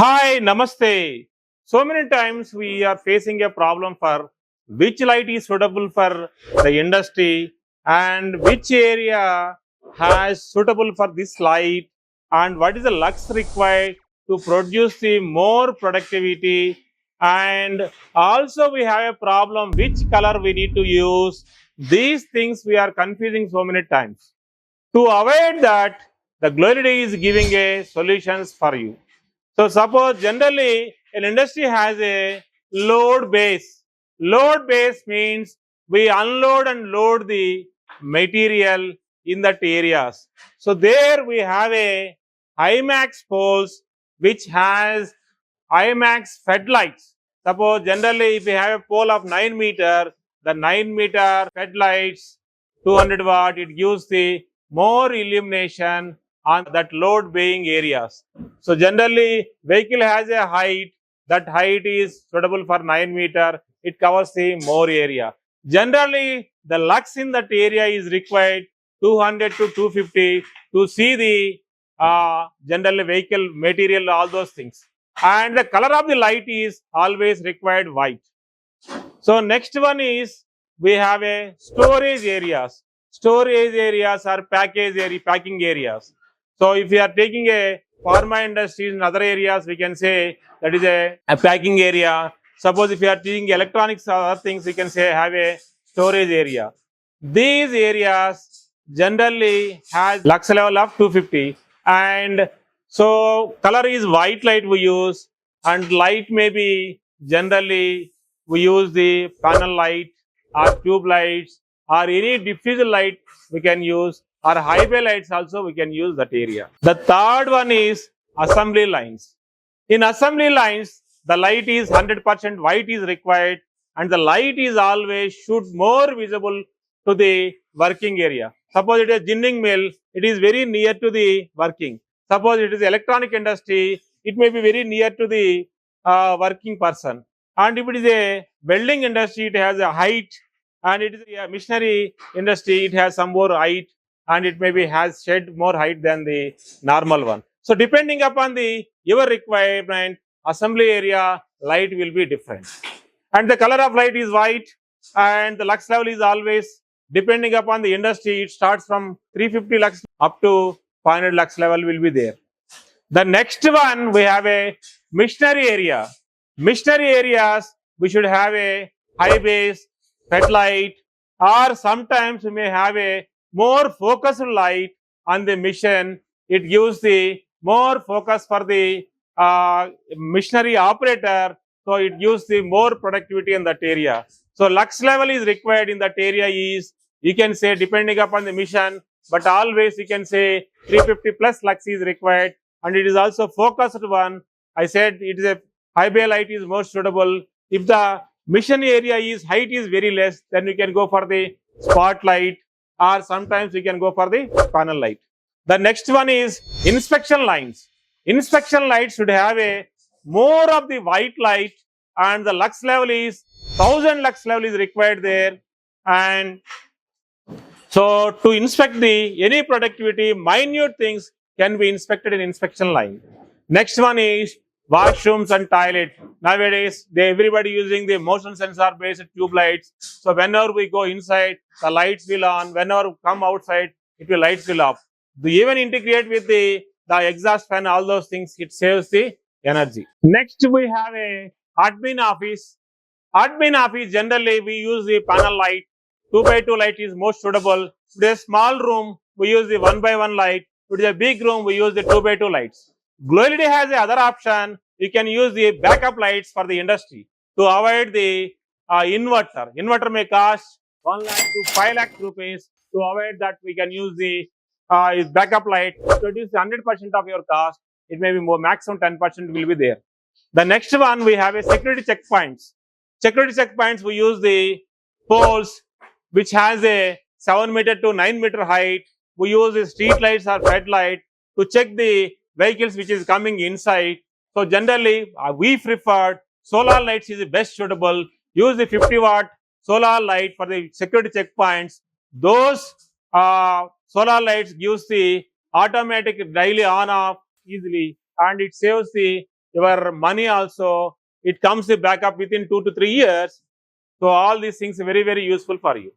Hi, Namaste. So many times we are facing a problem for which light is suitable for the industry and which area has suitable for this light and what is the lux required to produce the more productivity, and also we have a problem which color we need to use. These things we are confusing so many times. To avoid that, the GLOLED is giving a solutions for you. So suppose generally an industry has a load base. Load base means we unload and load the material in that areas. So there we have a High-Masts poles which has High-Masts fed lights. Suppose generally if we have a pole of 9 meter, the 9 meter fed lights 200 watt, it gives the more illumination on that load bearing areas. So generally vehicle has a height, that height is suitable for 9 meter, it covers the more area. Generally the lux in that area is required 200 to 250 to see the generally vehicle material, all those things. And the color of the light is always required white. So next one is we have a storage areas. Storage areas are packing areas. So if we are taking a pharma industries in other areas, we can say that is a packing area. Suppose if you are taking electronics or other things, we can say have a storage area. These areas generally has lux level of 250, and so color is white light we use, and light may be generally we use the panel light or tube lights or any diffuser light we can use, or high bay lights also we can use that area. The third one is assembly lines. In assembly lines, the light is 100% white is required, and the light is always should more visible to the working area. Suppose it is ginning mill, it is very near to the working. Suppose it is electronic industry, it may be very near to the working person. And if it is a welding industry, it has a height, and it is a machinery industry, it has some more height, and it maybe has shed more height than the normal one. So depending upon the your requirement, assembly area light will be different. And the color of light is white, and the lux level is always depending upon the industry. It starts from 350 lux up to 500 lux level will be there. The next one we have a missionary area. Missionary areas we should have a high base, fed light, or sometimes we may have a more focused light on the mission. It gives the more focus for the missionary operator, so it gives the more productivity in that area. So lux level is required in that area is, you can say depending upon the mission, but always you can say 350 plus lux is required, and it is also focused one. I said it is a high bay light is more suitable. If the mission area is height is very less, then we can go for the spotlight, or sometimes we can go for the panel light. The next one is inspection lines. Inspection lights should have a more of the white light, and the lux level is 1000 lux level is required there. And so to inspect the any productivity, minute things can be inspected in inspection line. Next one is washrooms and toilet. Nowadays, everybody using the motion sensor based tube lights. So whenever we go inside, the lights will on. Whenever we come outside, lights will off. They even integrate with the exhaust fan, all those things. It saves the energy. Next, we have a admin office. Admin office generally we use the panel light. 2x2 light is most suitable. If it is a small room, we use the 1x1 light. If it is a big room, we use the 2x2 lights. GLOLED has another option. You can use the backup lights for the industry to avoid the inverter. Inverter may cost 1 lakh to 5 lakh rupees. To avoid that, we can use the backup light. So it is 100% of your cost. It may be more, maximum 10% will be there. The next one we have a security checkpoints. Security checkpoints we use the poles which has a 7 meter to 9 meter height. We use the street lights or fed light to check the vehicles which is coming inside. So generally we prefer solar lights is the best suitable. Use the 50-watt solar light for the security checkpoints. Those solar lights gives the automatic daily on off easily, and it saves the your money also, it comes back up within 2 to 3 years. So all these things are very, very useful for you.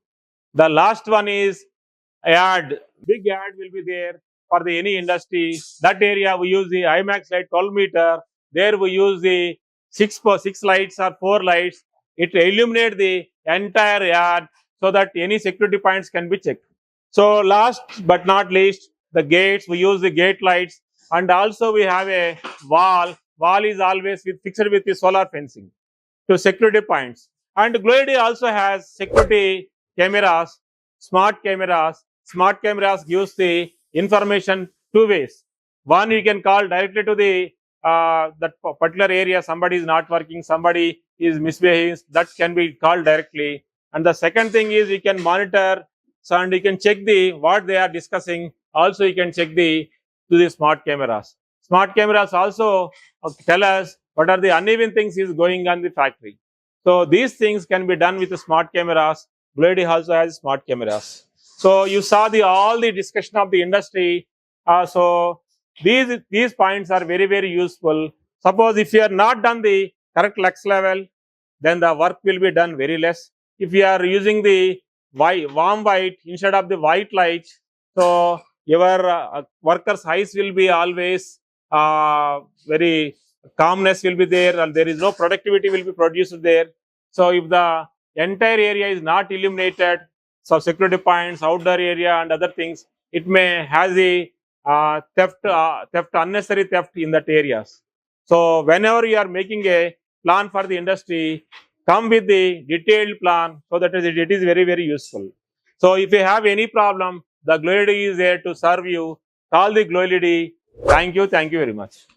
The last one is ad. Big ad will be there for the any industry. That area we use the IMAX light 12 meter. There we use the 6 lights or 4 lights. It illuminate the entire yard so that any security points can be checked. So last but not least, the gates, we use the gate lights, and also we have a wall. Wall is always fixed with the solar fencing to security points. And GLOLED also has security cameras, smart cameras. Smart cameras gives the information two ways. One, you can call directly to the that particular area, somebody is not working, somebody is misbehaving, that can be called directly. And the second thing is you can monitor, so and you can check the what they are discussing. Also, you can check the to the smart cameras. Smart cameras also tell us what are the uneven things is going on in the factory. So these things can be done with the smart cameras. GLOLED also has smart cameras. So you saw the all the discussion of the industry. So these points are very, very useful. Suppose if you are not done the correct lux level, then the work will be done very less. If you are using the warm white instead of the white light, so your workers' eyes will be always very calmness will be there, and there is no productivity will be produced there. So if the entire area is not illuminated, so security points, outdoor area and other things, it may has a unnecessary theft in that areas. So whenever you are making a plan for the industry, come with the detailed plan, so that it is very, very useful. So if you have any problem, the GLOLED is there to serve you. Call the GLOLED. Thank you very much.